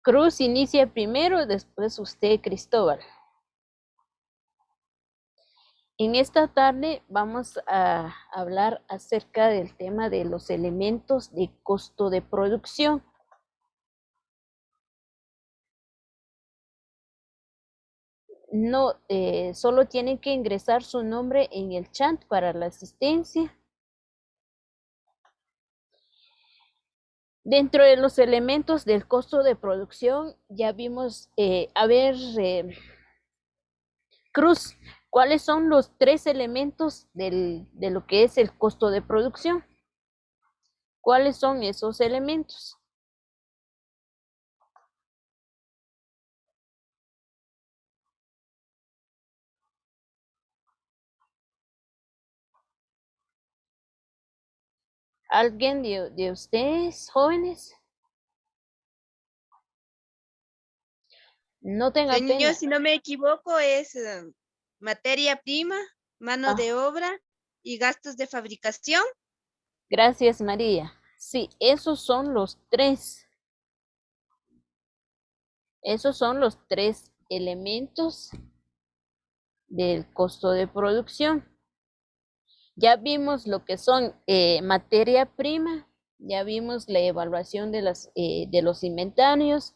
Cruz inicia primero, después usted, Cristóbal. En esta tarde vamos a hablar acerca del tema de los elementos de costo de producción. No, solo tienen que ingresar su nombre en el chat para la asistencia. Dentro de los elementos del costo de producción, ya vimos, Cruz, ¿cuáles son los 3 elementos de lo que es el costo de producción? ¿Cuáles son esos elementos? ¿Alguien de ustedes, jóvenes? No tenga Señor, pena. si no me equivoco, es materia prima, mano Ah, de obra y gastos de fabricación. gracias, María. Sí, esos son los 3. Esos son los 3 elementos del costo de producción. Ya vimos lo que son materia prima, ya vimos la evaluación de los inventarios.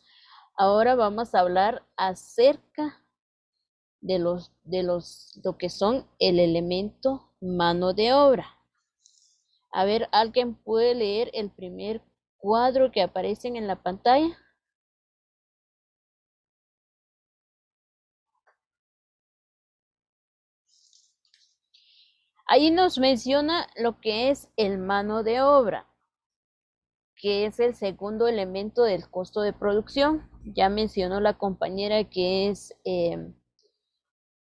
Ahora vamos a hablar acerca lo que son el elemento mano de obra. A ver, ¿alguien puede leer el primer cuadro que aparece en la pantalla? Ahí nos menciona lo que es el mano de obra, que es el segundo elemento del costo de producción. Ya mencionó la compañera que es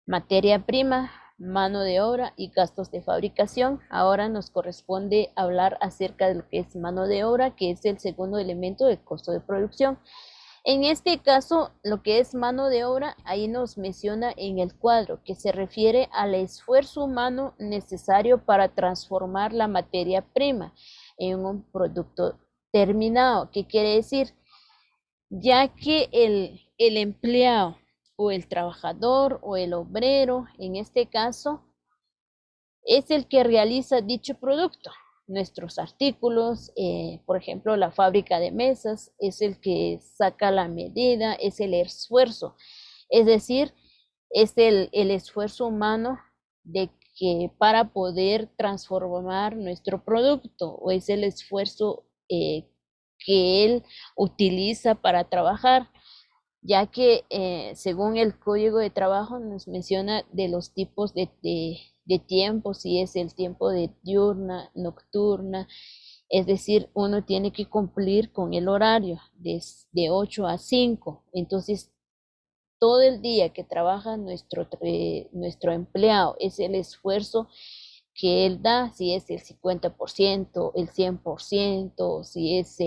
materia prima, mano de obra y gastos de fabricación. Ahora nos corresponde hablar acerca de lo que es mano de obra, que es el segundo elemento del costo de producción. En este caso, lo que es mano de obra, ahí nos menciona en el cuadro, que se refiere al esfuerzo humano necesario para transformar la materia prima en un producto terminado. ¿Qué quiere decir? Ya que el empleado o el trabajador o el obrero, en este caso, es el que realiza dicho producto. Nuestros artículos, por ejemplo, la fábrica de mesas, es el que saca la medida, es el esfuerzo. Es decir, es el esfuerzo humano de que para poder transformar nuestro producto, o es el esfuerzo que él utiliza para trabajar, ya que según el Código de Trabajo nos menciona de los tipos de tiempo, si es el tiempo de diurna, nocturna, es decir, uno tiene que cumplir con el horario de 8 a 5. Entonces, todo el día que trabaja nuestro empleado es el esfuerzo que él da, si es el 50%, el 100%, si es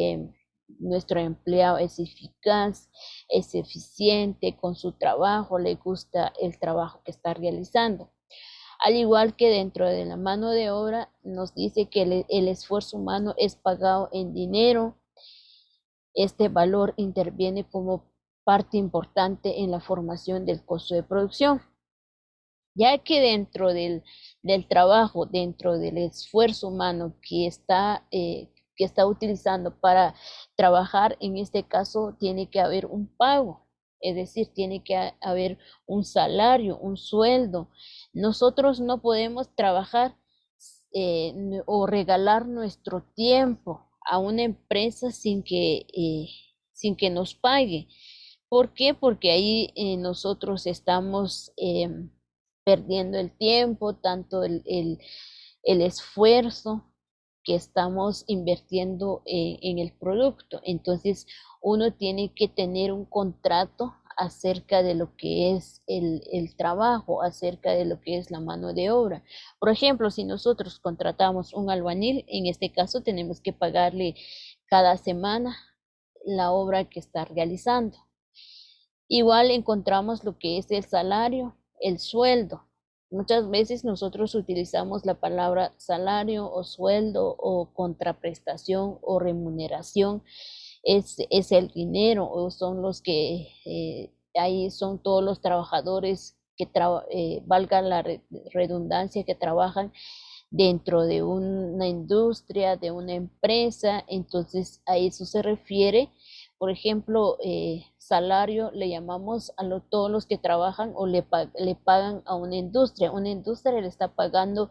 nuestro empleado es eficaz, es eficiente con su trabajo, le gusta el trabajo que está realizando. Al igual que dentro de la mano de obra, nos dice que el esfuerzo humano es pagado en dinero. Este valor interviene como parte importante en la formación del costo de producción, ya que dentro del trabajo, dentro del esfuerzo humano que está utilizando para trabajar, en este caso tiene que haber un pago, es decir, tiene que haber un salario, un sueldo. Nosotros no podemos trabajar o regalar nuestro tiempo a una empresa sin que nos pague. ¿Por qué? Porque ahí nosotros estamos perdiendo el tiempo, tanto el esfuerzo que estamos invirtiendo en el producto. Entonces, uno tiene que tener un contrato acerca de lo que es el trabajo, acerca de lo que es la mano de obra. Por ejemplo, si nosotros contratamos un albañil, en este caso tenemos que pagarle cada semana la obra que está realizando. Igual encontramos lo que es el salario, el sueldo. Muchas veces nosotros utilizamos la palabra salario o sueldo o contraprestación o remuneración. es el dinero, o son los que ahí son todos los trabajadores que valga la redundancia, que trabajan dentro de una industria, de una empresa. Entonces a eso se refiere. Por ejemplo, salario le llamamos a todos los que trabajan o le pagan a una industria. Una industria le está pagando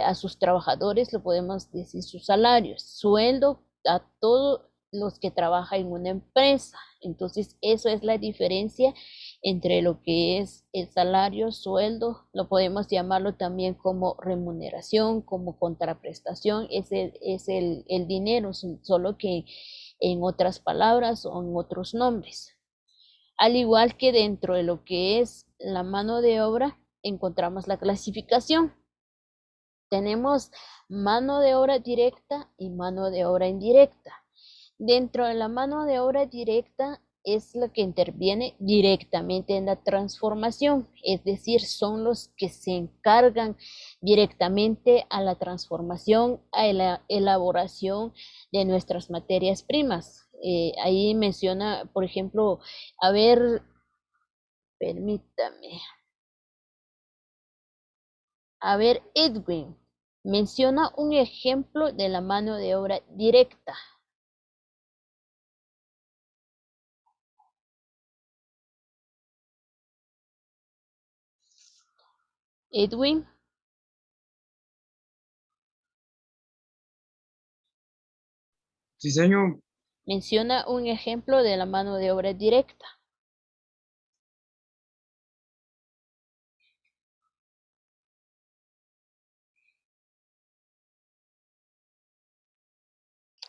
a sus trabajadores, lo podemos decir sus salarios, sueldo a todos los que trabajan en una empresa. Entonces, eso es la diferencia entre lo que es el salario, sueldo, lo podemos llamarlo también como remuneración, como contraprestación, es el dinero, solo que en otras palabras o en otros nombres. Al igual que dentro de lo que es la mano de obra, encontramos la clasificación. Tenemos mano de obra directa y mano de obra indirecta. Dentro de la mano de obra directa es la que interviene directamente en la transformación, es decir, son los que se encargan directamente a la transformación, a la elaboración de nuestras materias primas. Ahí menciona, por ejemplo, a ver, permítame, a ver, Edwin, menciona un ejemplo de la mano de obra directa. Edwin, Sí, señor. menciona un ejemplo de la mano de obra directa.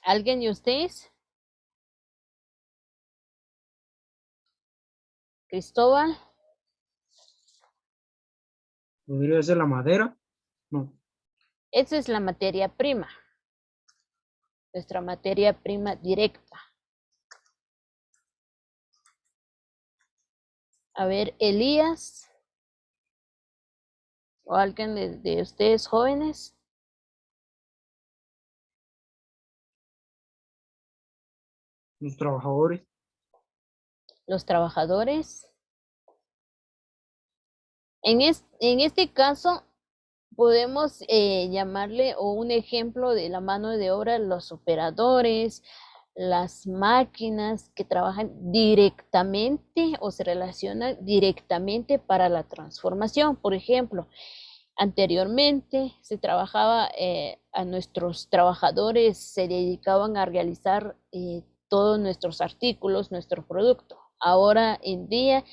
¿Alguien de ustedes? Cristóbal, ¿Podría ser la madera? No. esa es la materia prima, nuestra materia prima directa. A ver, Elías, o alguien de ustedes jóvenes. Los trabajadores. Los trabajadores. En este caso, podemos llamarle o un ejemplo de la mano de obra los operadores, las máquinas que trabajan directamente o se relacionan directamente para la transformación. Por ejemplo, anteriormente se trabajaba, a nuestros trabajadores se dedicaban a realizar todos nuestros artículos, nuestro producto. Ahora en día,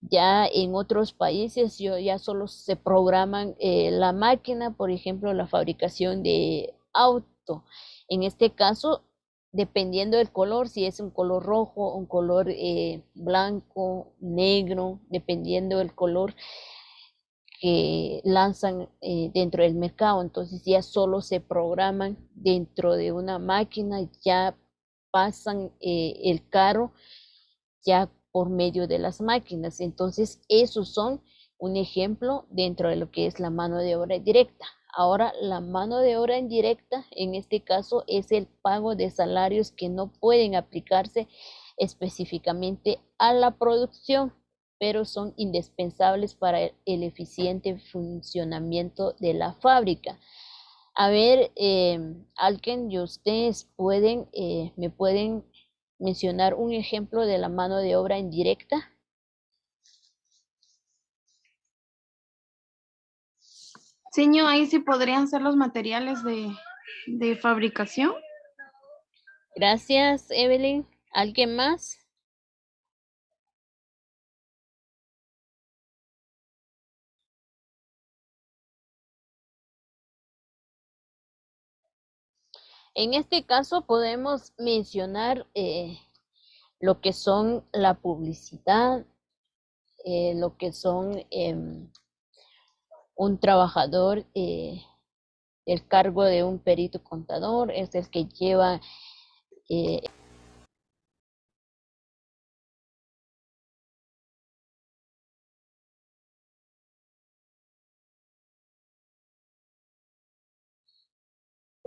ya en otros países ya solo se programan la máquina, por ejemplo, la fabricación de auto. En este caso, dependiendo del color, si es un color rojo, un color blanco, negro, dependiendo del color que lanzan dentro del mercado. Entonces ya solo se programan dentro de una máquina, ya pasan el carro ya por medio de las máquinas. Entonces, esos son un ejemplo dentro de lo que es la mano de obra directa. Ahora, la mano de obra indirecta, en este caso, es el pago de salarios que no pueden aplicarse específicamente a la producción, pero son indispensables para el eficiente funcionamiento de la fábrica. A ver, alguien de ustedes me pueden mencionar un ejemplo de la mano de obra indirecta. Señor, ahí sí podrían ser los materiales de fabricación. Gracias, Evelyn. ¿Alguien más? En este caso podemos mencionar lo que son la publicidad, lo que son un trabajador, el cargo de un perito contador, es el que lleva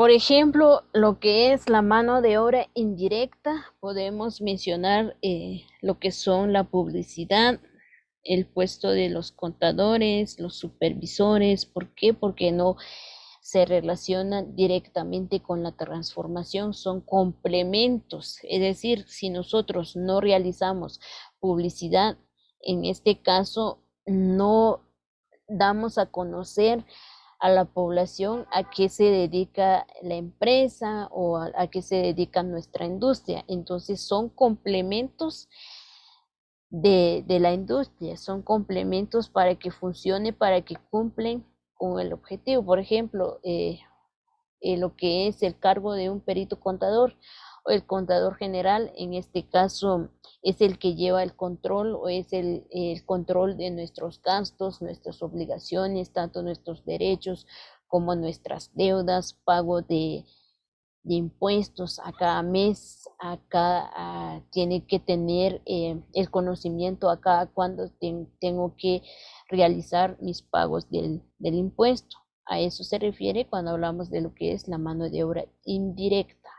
Por ejemplo, lo que es la mano de obra indirecta, podemos mencionar lo que son la publicidad, el puesto de los contadores, los supervisores. ¿Por qué? Porque no se relacionan directamente con la transformación, son complementos. Es decir, si nosotros no realizamos publicidad, en este caso no damos a conocer a la población a qué se dedica la empresa o a qué se dedica nuestra industria. Entonces son complementos de la industria, son complementos para que funcione, para que cumplen con el objetivo. Por ejemplo, lo que es el cargo de un perito contador o el contador general, en este caso es el que lleva el control o es el control de nuestros gastos, nuestras obligaciones, tanto nuestros derechos como nuestras deudas, pago de impuestos a cada mes, acá tiene que tener el conocimiento acá cuando tengo que realizar mis pagos del impuesto. A eso se refiere cuando hablamos de lo que es la mano de obra indirecta.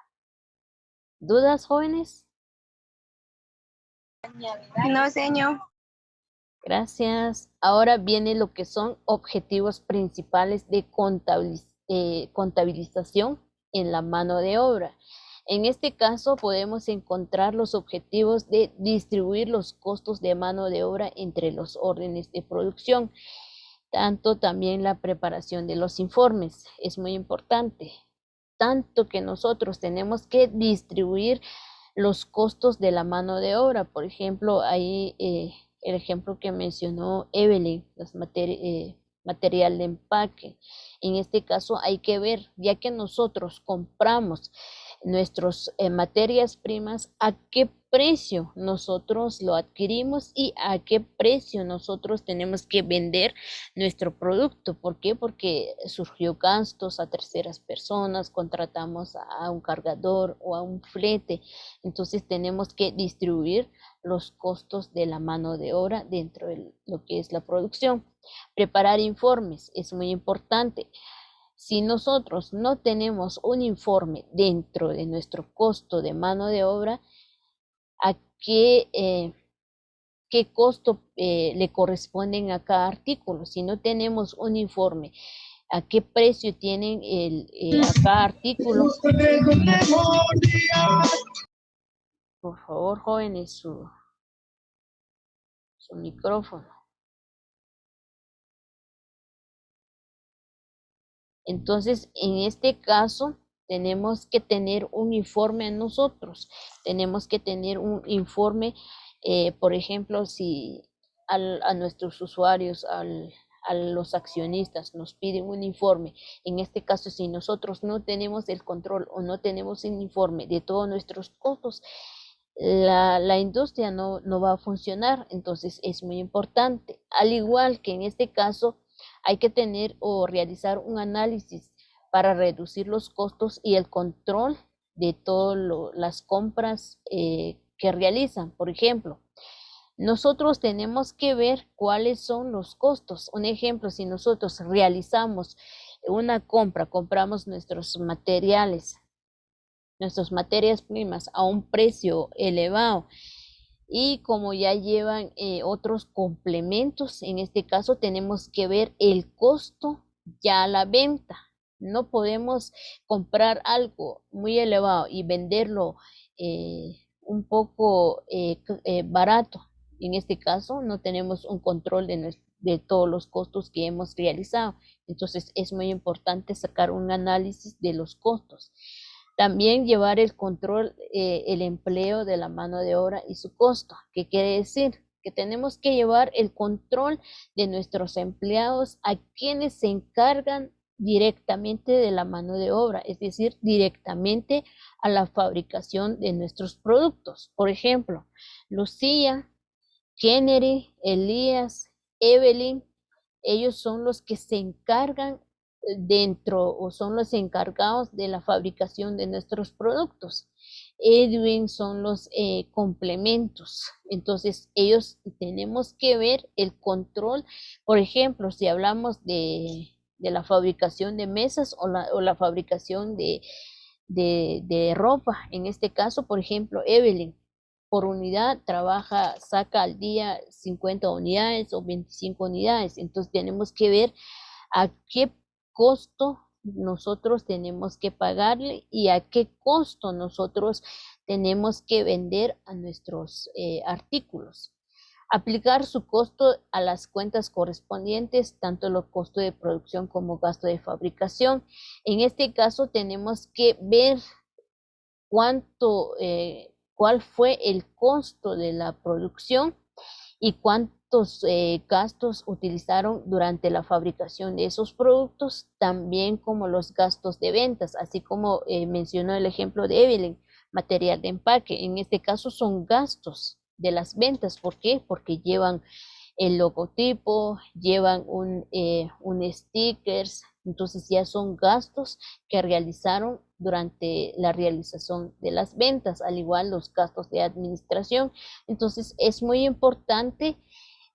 ¿Dudas, jóvenes? No, señor. Gracias. Ahora viene lo que son objetivos principales de contabilización en la mano de obra. En este caso podemos encontrar los objetivos de distribuir los costos de mano de obra entre los órdenes de producción, tanto también la preparación de los informes. Es muy importante, tanto que nosotros tenemos que distribuir los costos de la mano de obra. Por ejemplo, ahí el ejemplo que mencionó Evelyn, material de empaque. En este caso hay que ver, ya que nosotros compramos nuestras materias primas, a qué precio nosotros lo adquirimos y a qué precio nosotros tenemos que vender nuestro producto. ¿Por qué? Porque surgió gastos a terceras personas, contratamos a un cargador o a un flete. Entonces tenemos que distribuir los costos de la mano de obra dentro de lo que es la producción. Preparar informes es muy importante. Si nosotros no tenemos un informe dentro de nuestro costo de mano de obra, ¿a qué costo le corresponden a cada artículo? Si no tenemos un informe, ¿a qué precio tienen a cada artículo? Por favor, jóvenes, su micrófono. Entonces, en este caso, tenemos que tener un informe a nosotros. Tenemos que tener un informe, por ejemplo, si a nuestros usuarios, a los accionistas nos piden un informe. En este caso, si nosotros no tenemos el control o no tenemos un informe de todos nuestros costos, la industria no va a funcionar. Entonces, es muy importante. Al igual que en este caso, hay que tener o realizar un análisis para reducir los costos y el control de todas las compras que realizan. Por ejemplo, nosotros tenemos que ver cuáles son los costos. Un ejemplo, si nosotros realizamos una compra, compramos nuestros materiales, nuestras materias primas a un precio elevado, y como ya llevan otros complementos, en este caso tenemos que ver el costo ya a la venta. No podemos comprar algo muy elevado y venderlo un poco barato. En este caso no tenemos un control de todos los costos que hemos realizado. Entonces es muy importante sacar un análisis de los costos. También llevar el control, el empleo de la mano de obra y su costo. ¿Qué quiere decir? Que tenemos que llevar el control de nuestros empleados a quienes se encargan directamente de la mano de obra, es decir, directamente a la fabricación de nuestros productos. Por ejemplo, Lucía, Kennedy, Elías, Evelyn, ellos son los que se encargan dentro o son los encargados de la fabricación de nuestros productos. Edwin son los complementos. Entonces, ellos tenemos que ver el control. Por ejemplo, si hablamos de de la fabricación de mesas o la fabricación de ropa. En este caso, por ejemplo, Evelyn, por unidad trabaja, saca al día 50 unidades o 25 unidades. Entonces tenemos que ver a qué costo nosotros tenemos que pagarle y a qué costo nosotros tenemos que vender a nuestros artículos. Aplicar su costo a las cuentas correspondientes, tanto los costos de producción como gasto de fabricación. En este caso tenemos que ver cuál fue el costo de la producción y cuántos gastos utilizaron durante la fabricación de esos productos, también como los gastos de ventas, así como mencionó el ejemplo de Evelyn, material de empaque. En este caso son gastos de las ventas. ¿Por qué? Porque llevan el logotipo, llevan un stickers, entonces ya son gastos que realizaron durante la realización de las ventas, al igual los gastos de administración. Entonces es muy importante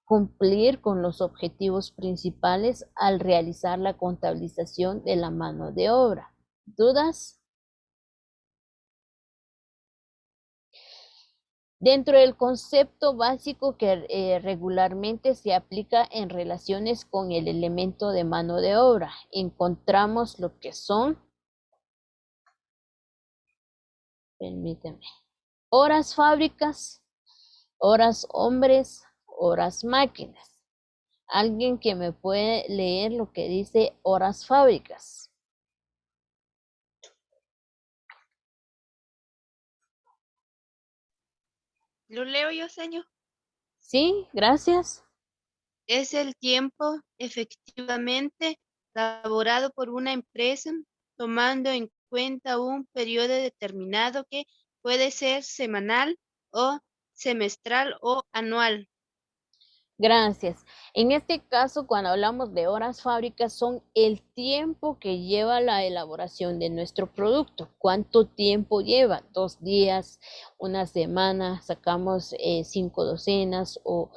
cumplir con los objetivos principales al realizar la contabilización de la mano de obra. ¿Dudas? Dentro del concepto básico que regularmente se aplica en relaciones con el elemento de mano de obra, encontramos lo que son, permíteme, horas fábricas, horas hombres, horas máquinas. ¿Alguien que me puede leer lo que dice horas fábricas? Lo leo yo, señor. Sí, gracias. Es el tiempo efectivamente laborado por una empresa, tomando en cuenta un periodo determinado que puede ser semanal o semestral o anual. Gracias. En este caso, cuando hablamos de horas fábricas, son el tiempo que lleva la elaboración de nuestro producto. ¿Cuánto tiempo lleva? 2 días, una semana, sacamos 5 docenas o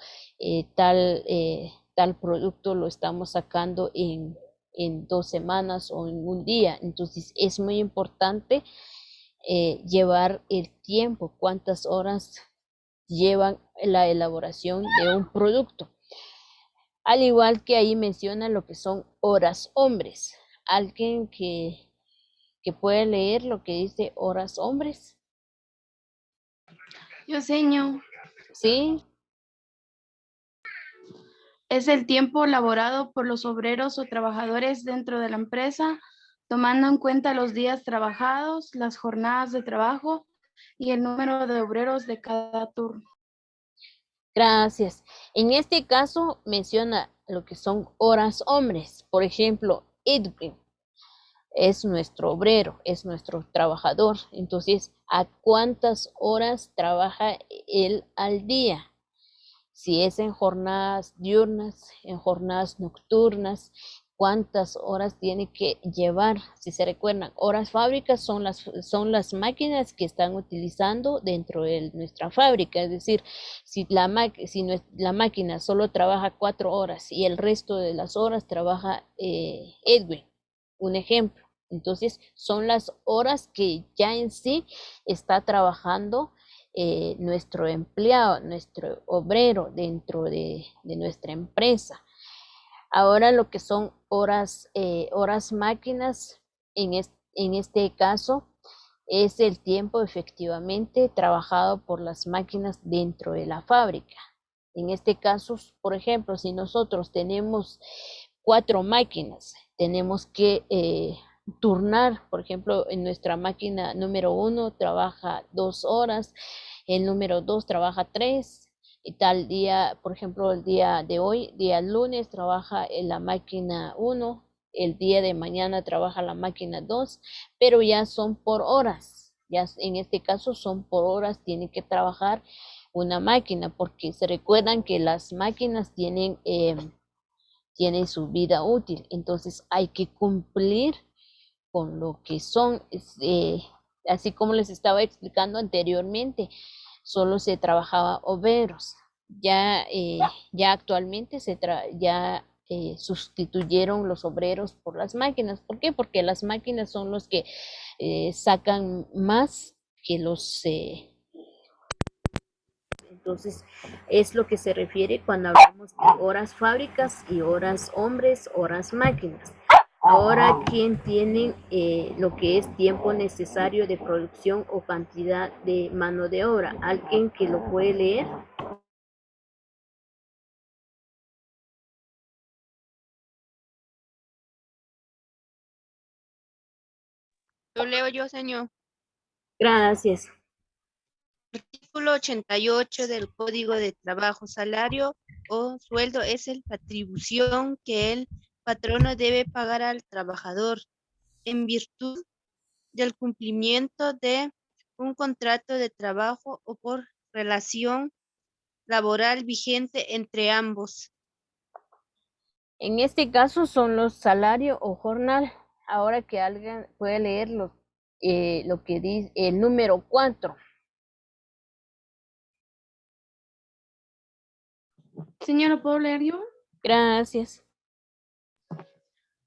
tal producto lo estamos sacando en 2 semanas o en un día. Entonces, es muy importante llevar el tiempo, cuántas horas llevan la elaboración de un producto. Al igual que ahí menciona lo que son horas hombres. ¿Alguien que puede leer lo que dice horas hombres? Yo, señor, Sí, es el tiempo laborado por los obreros o trabajadores dentro de la empresa, tomando en cuenta los días trabajados, las jornadas de trabajo y el número de obreros de cada turno. gracias. En este caso menciona lo que son horas hombres. Por ejemplo, Edwin es nuestro obrero, es nuestro trabajador. Entonces, ¿a cuántas horas trabaja él al día? Si es en jornadas diurnas, en jornadas nocturnas, cuántas horas tiene que llevar. Si se recuerdan, horas fábricas son las máquinas que están utilizando dentro de nuestra fábrica. Es decir, si la máquina solo trabaja 4 horas y el resto de las horas trabaja Edwin, un ejemplo. Entonces, son las horas que ya en sí está trabajando nuestro empleado, nuestro obrero dentro de nuestra empresa. Ahora lo que son horas máquinas, en este caso, es el tiempo efectivamente trabajado por las máquinas dentro de la fábrica. En este caso, por ejemplo, si nosotros tenemos 4 máquinas, tenemos que turnar. Por ejemplo, en nuestra máquina número 1 trabaja 2 horas, el número 2 trabaja 3, y tal día, por ejemplo, el día de hoy, día lunes, trabaja en la máquina 1, el día de mañana trabaja la máquina 2, pero ya son por horas. Ya en este caso son por horas, tiene que trabajar una máquina, porque se recuerdan que las máquinas tienen su vida útil, entonces hay que cumplir con lo que son, así como les estaba explicando anteriormente, solo se trabajaba obreros. Ya actualmente ya sustituyeron los obreros por las máquinas. ¿Por qué? Porque las máquinas son los que sacan más que los... entonces, es lo que se refiere cuando hablamos de horas fábricas y horas hombres, horas máquinas. Ahora, ¿quién tiene lo que es tiempo necesario de producción o cantidad de mano de obra? ¿Alguien que lo puede leer? Lo leo yo, señor. Gracias. Artículo 88 del Código de Trabajo, salario o sueldo es la atribución que el patrono debe pagar al trabajador en virtud del cumplimiento de un contrato de trabajo o por relación laboral vigente entre ambos. En este caso son los salario o jornal. Ahora que alguien puede leer lo que dice el número 4. Señora, ¿puedo leer yo? Gracias.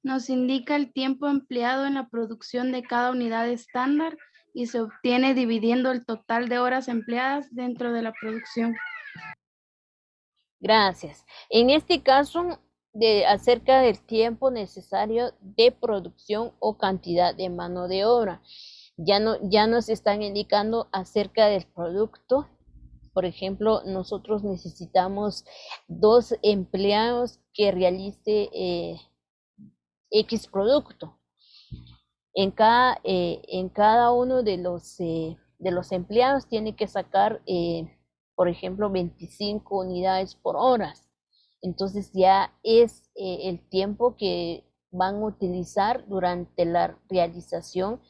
Nos indica el tiempo empleado en la producción de cada unidad estándar y se obtiene dividiendo el total de horas empleadas dentro de la producción. Gracias. En este caso, acerca del tiempo necesario de producción o cantidad de mano de obra. Ya nos están indicando acerca del producto. Por ejemplo, nosotros necesitamos 2 empleados que realice X producto. En cada uno de los empleados tiene que sacar, por ejemplo, 25 unidades por hora. Entonces ya es el tiempo que van a utilizar durante la realización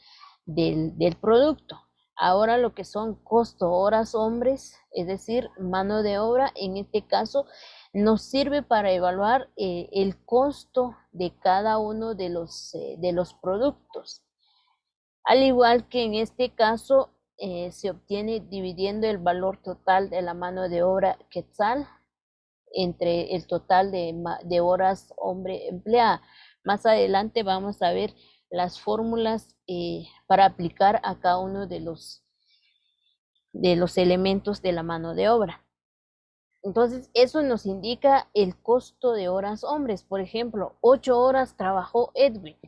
del producto. Ahora lo que son costo horas hombres, es decir, mano de obra, en este caso nos sirve para evaluar el costo de cada uno de los productos. Al igual que en este caso se obtiene dividiendo el valor total de la mano de obra quetzal entre el total de horas hombre empleada. Más adelante vamos a ver las fórmulas para aplicar a cada uno de los elementos de la mano de obra. Entonces, eso nos indica el costo de horas hombres. Por ejemplo, 8 horas trabajó Edwin.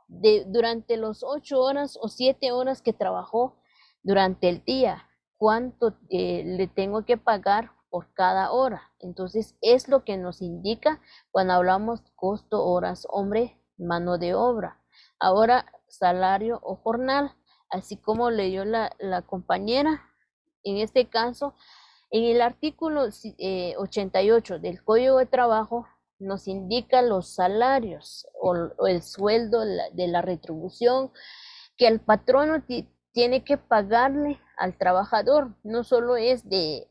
Durante los 8 horas o 7 horas que trabajó durante el día, ¿cuánto le tengo que pagar por cada hora? Entonces, es lo que nos indica cuando hablamos costo horas hombre, mano de obra. Ahora, salario o jornal, así como leyó la compañera, en este caso, en el artículo 88 del Código de Trabajo nos indica los salarios o el sueldo de la retribución que el patrono tiene que pagarle al trabajador. No solo es de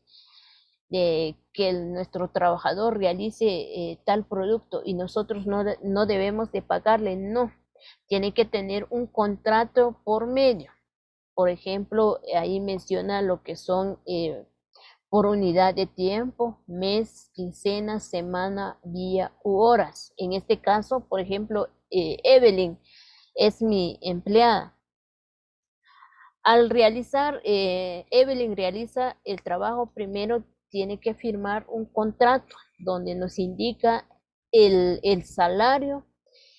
que nuestro trabajador realice tal producto y nosotros no debemos de pagarle, no. Tiene que tener un contrato por medio. Por ejemplo, ahí menciona lo que son por unidad de tiempo, mes, quincena, semana, día u horas. En este caso, por ejemplo, Evelyn es mi empleada. Al realizar, Evelyn realiza el trabajo, primero tiene que firmar un contrato donde nos indica el salario,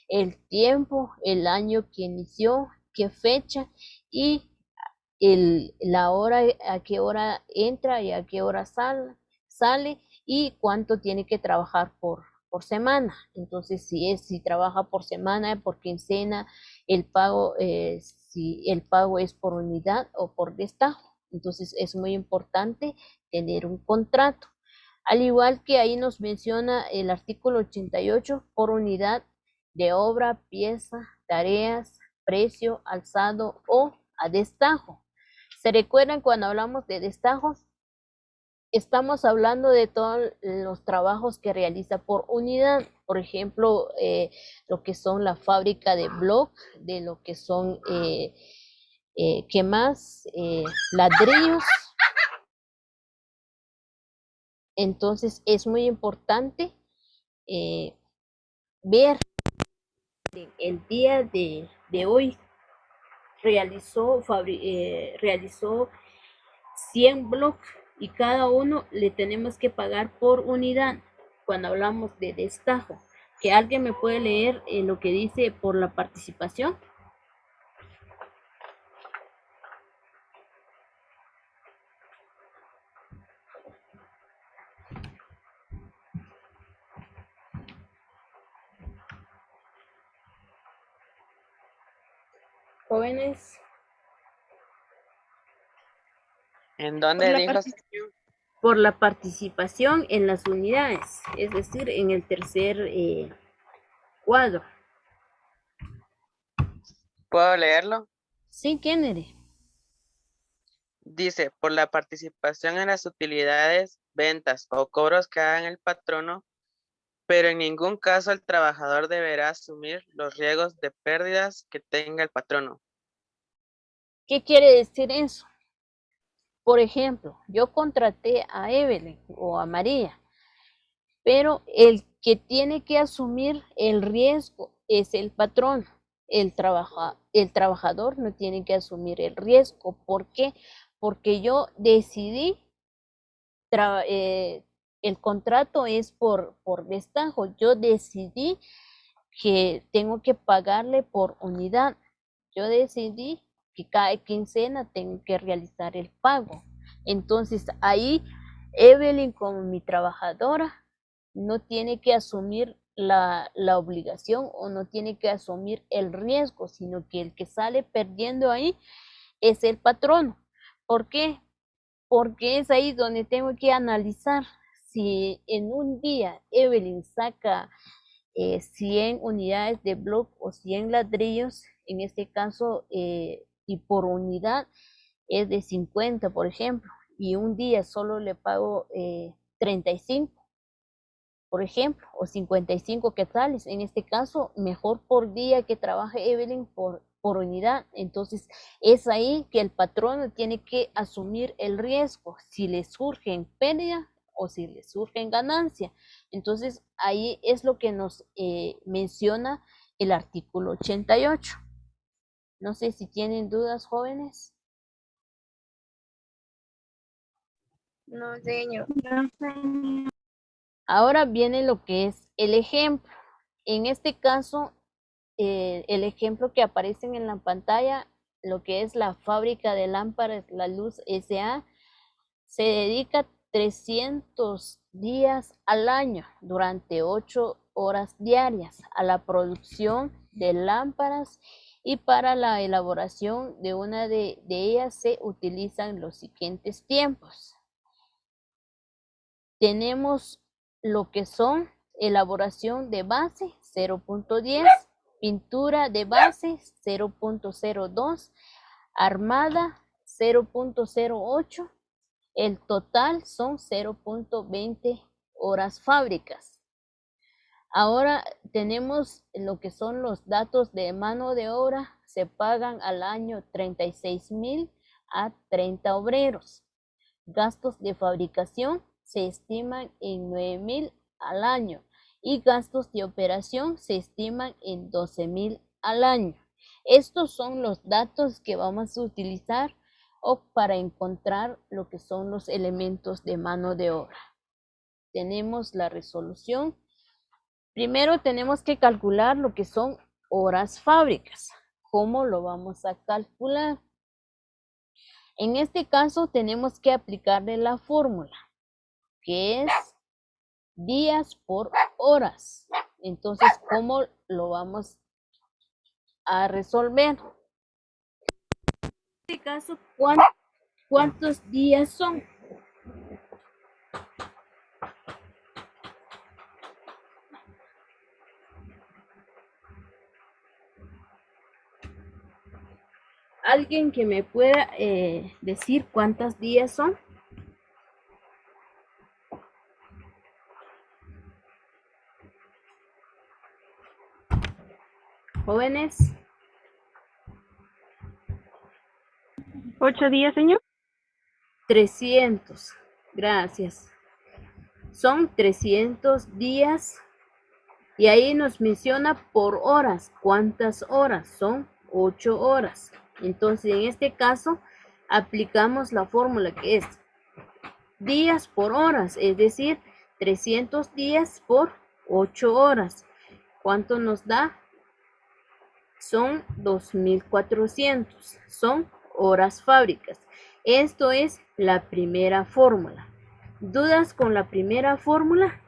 el tiempo, el año que inició, qué fecha y la hora, a qué hora entra y a qué hora sale y cuánto tiene que trabajar por semana. Entonces, si trabaja por semana, por quincena, el pago, si el pago es por unidad o por destajo. Entonces, es muy importante tener un contrato. Al igual que ahí nos menciona el artículo 88, por unidad de obra, pieza, tareas, precio, alzado o a destajo. ¿Se recuerdan cuando hablamos de destajos? Estamos hablando de todos los trabajos que realiza por unidad. Por ejemplo, lo que son la fábrica de bloc, de lo que son, ¿qué más? Ladrillos. Entonces, es muy importante ver el día de hoy realizó 100 bloques y cada uno le tenemos que pagar por unidad cuando hablamos de destajo. Que alguien me puede leer lo que dice por la participación. Jóvenes, ¿En Por dónde la dijo? participación. por la participación en las unidades, es decir, en el tercer cuadro. ¿Puedo leerlo? Sí, Kennedy. Dice, por la participación en las utilidades, ventas o cobros que haga el patrono, pero en ningún caso el trabajador deberá asumir los riesgos de pérdidas que tenga el patrono. ¿Qué quiere decir eso? Por ejemplo, yo contraté a Evelyn o a María, pero el que tiene que asumir el riesgo es el patrón. El trabajador no tiene que asumir el riesgo. ¿Por qué? Porque yo decidí, el contrato es por destajo. Yo decidí que tengo que pagarle por unidad. Yo decidí que cada quincena tengo que realizar el pago. Entonces ahí Evelyn como mi trabajadora no tiene que asumir la obligación o no tiene que asumir el riesgo, sino que el que sale perdiendo ahí es el patrono. ¿Por qué? Porque es ahí donde tengo que analizar si en un día Evelyn saca 100 unidades de block o 100 ladrillos, en este caso, y por unidad es de 50, por ejemplo, y un día solo le pago 35, por ejemplo, o 55 quetzales. En este caso, mejor por día que trabaje Evelyn por unidad. Entonces, es ahí que el patrono tiene que asumir el riesgo, si le surge en pérdida o si le surge en ganancia. Entonces, ahí es lo que nos menciona el artículo 88. No sé si tienen dudas, jóvenes. No, señor. Ahora viene lo que es el ejemplo. En este caso, el ejemplo que aparecen en la pantalla, lo que es la fábrica de lámparas La Luz S.A., se dedica 300 días al año durante 8 horas diarias a la producción de lámparas y para la elaboración de una de ellas se utilizan los siguientes tiempos. Tenemos lo que son elaboración de base 0.10, pintura de base 0.02, armada 0.08, el total son 0.20 horas fábricas. Ahora tenemos lo que son los datos de mano de obra, se pagan al año 36,000 a 30 obreros. Gastos de fabricación se estiman en 9,000 al año y gastos de operación se estiman en 12,000 al año. Estos son los datos que vamos a utilizar para encontrar lo que son los elementos de mano de obra. Tenemos la resolución. Primero tenemos que calcular lo que son horas fábricas. ¿Cómo lo vamos a calcular? En este caso tenemos que aplicarle la fórmula, que es días por horas. Entonces, ¿cómo lo vamos a resolver? En este caso, ¿cuántos días son? ¿Alguien que me pueda decir cuántos días son? Jóvenes. 8 días, señor. 300. Gracias. Son 300 días Y ahí nos menciona por horas. ¿Cuántas horas? Son 8 horas. Entonces, en este caso, aplicamos la fórmula que es días por horas, es decir, 300 días por 8 horas. ¿Cuánto nos da? Son 2400. Son horas fábricas. Esto es la primera fórmula. ¿Dudas con la primera fórmula?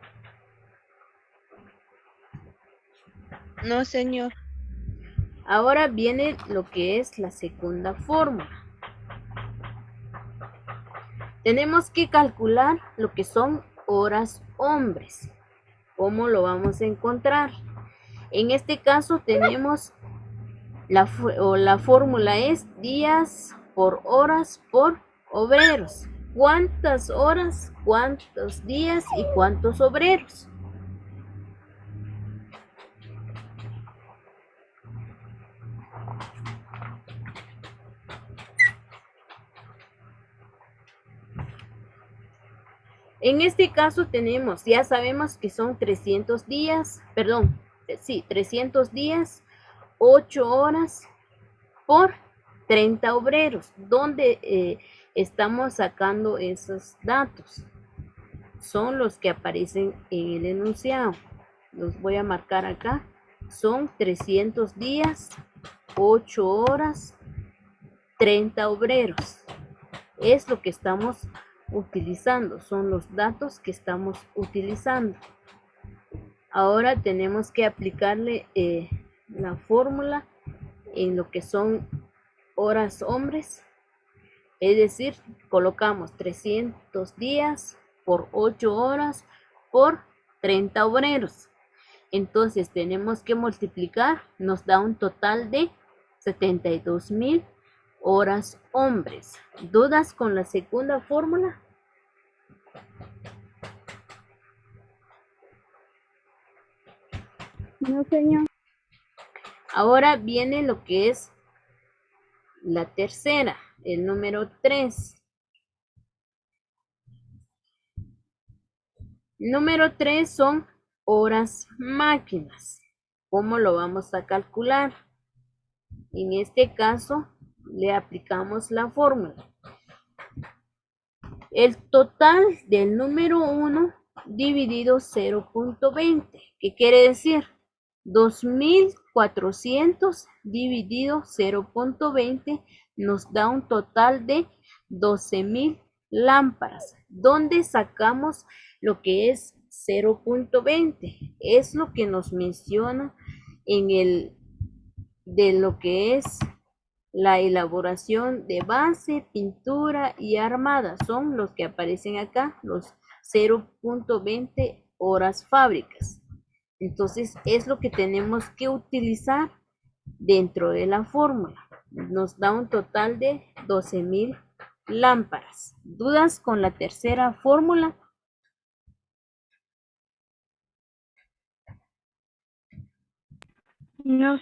No, señor. Ahora viene lo que es la segunda fórmula. Tenemos que calcular lo que son horas hombres. ¿Cómo lo vamos a encontrar? En este caso tenemos la fórmula es días por horas por obreros. ¿Cuántas horas, cuántos días y cuántos obreros? En este caso tenemos, ya sabemos que son 300 días, perdón, sí, 300 días, 8 horas por 30 obreros. ¿Dónde estamos sacando esos datos? Son los que aparecen en el enunciado. Los voy a marcar acá. Son 300 días, 8 horas, 30 obreros. Es lo que estamos utilizando, son los datos que estamos utilizando. Ahora tenemos que aplicarle la fórmula en lo que son horas hombres, es decir, colocamos 300 días por 8 horas por 30 obreros. Entonces tenemos que multiplicar, nos da un total de 72,000 horas hombres. ¿Dudas con la segunda fórmula? No, señor. Ahora viene lo que es la tercera, el número 3. Número 3 son horas máquinas. ¿Cómo lo vamos a calcular? En este caso, le aplicamos la fórmula. El total del número 1 dividido 0.20. ¿Qué quiere decir? 2400 dividido 0.20 nos da un total de 12,000 lámparas. ¿Dónde sacamos lo que es 0.20? Es lo que nos menciona en el de lo que es la elaboración de base, pintura y armada. Son los que aparecen acá, los 0.20 horas fábricas. Entonces es lo que tenemos que utilizar dentro de la fórmula. Nos da un total de 12,000 lámparas. ¿Dudas con la tercera fórmula? No,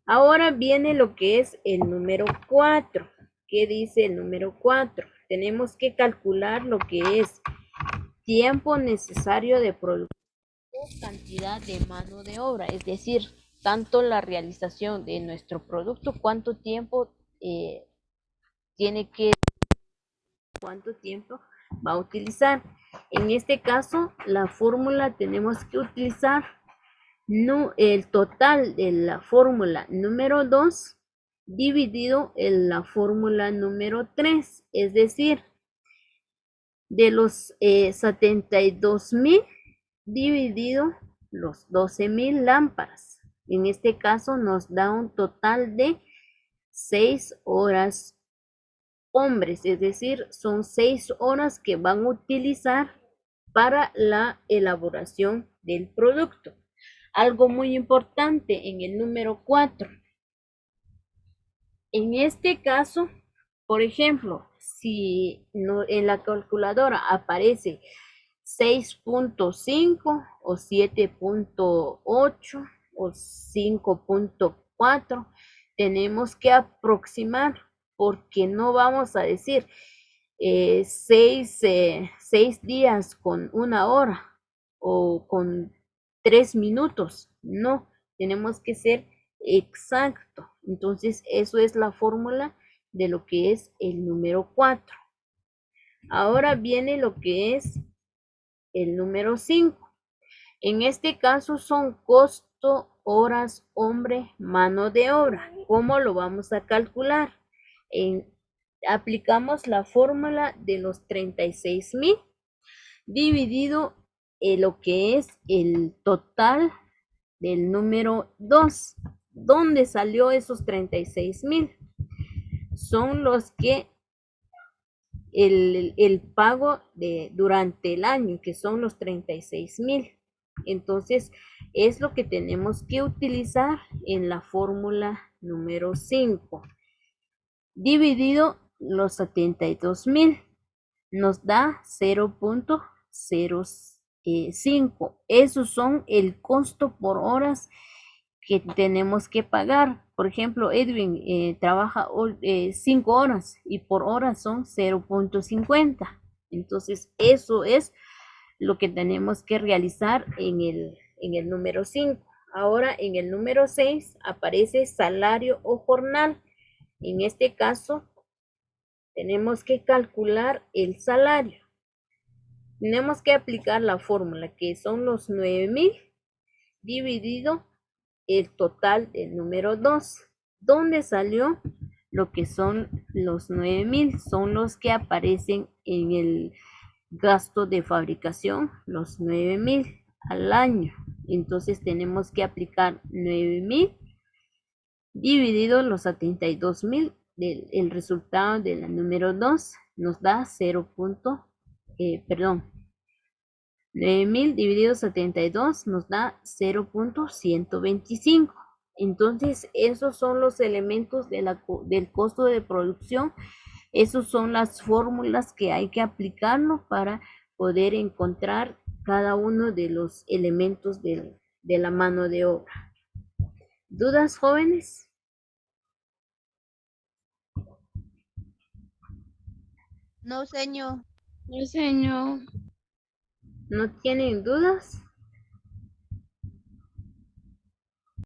Ahora viene lo que es el número 4. ¿Qué dice el número 4? Tenemos que calcular lo que es tiempo necesario de producción o cantidad de mano de obra, es decir, tanto la realización de nuestro producto, cuánto tiempo cuánto tiempo va a utilizar. En este caso, la fórmula tenemos que utilizar el total de la fórmula número 2 dividido en la fórmula número 3, es decir, de los 72,000 dividido los 12,000 lámparas. En este caso nos da un total de 6 horas hombres, es decir, son 6 horas que van a utilizar para la elaboración del producto. Algo muy importante en el número 4. En este caso, por ejemplo, si en la calculadora aparece 6.5 o 7.8 o 5.4, tenemos que aproximar porque no vamos a decir 6 días con 1 hora. o con 3 minutos. No, tenemos que ser exacto. Entonces, eso es la fórmula de lo que es el número 4. Ahora viene lo que es el número 5. En este caso son costo, horas, hombre, mano de obra. ¿Cómo lo vamos a calcular? Aplicamos la fórmula de los 36,000 dividido en lo que es el total del número 2. ¿Dónde salió esos 36,000? Son los que el pago durante el año, que son los 36,000. Entonces, es lo que tenemos que utilizar en la fórmula número 5. Dividido los 72,000 nos da 0.05. Esos son el costo por horas que tenemos que pagar. Por ejemplo, Edwin trabaja 5 horas y por hora son 0.50. Entonces, eso es lo que tenemos que realizar en el número 5. Ahora, en el número 6 aparece salario o jornal. En este caso, tenemos que calcular el salario. Tenemos que aplicar la fórmula que son los 9,000 dividido el total del número 2. ¿Dónde salió lo que son los 9,000? Son los que aparecen en el gasto de fabricación, los 9,000 al año. Entonces tenemos que aplicar 9,000 dividido los 72,000. El resultado de la número 2 nos da 9,000 dividido 72 nos da 0.125. Entonces, esos son los elementos del costo de producción. Esas son las fórmulas que hay que aplicarlo para poder encontrar cada uno de los elementos de la mano de obra. ¿Dudas, jóvenes? No, señor. No, señor. ¿No tienen dudas?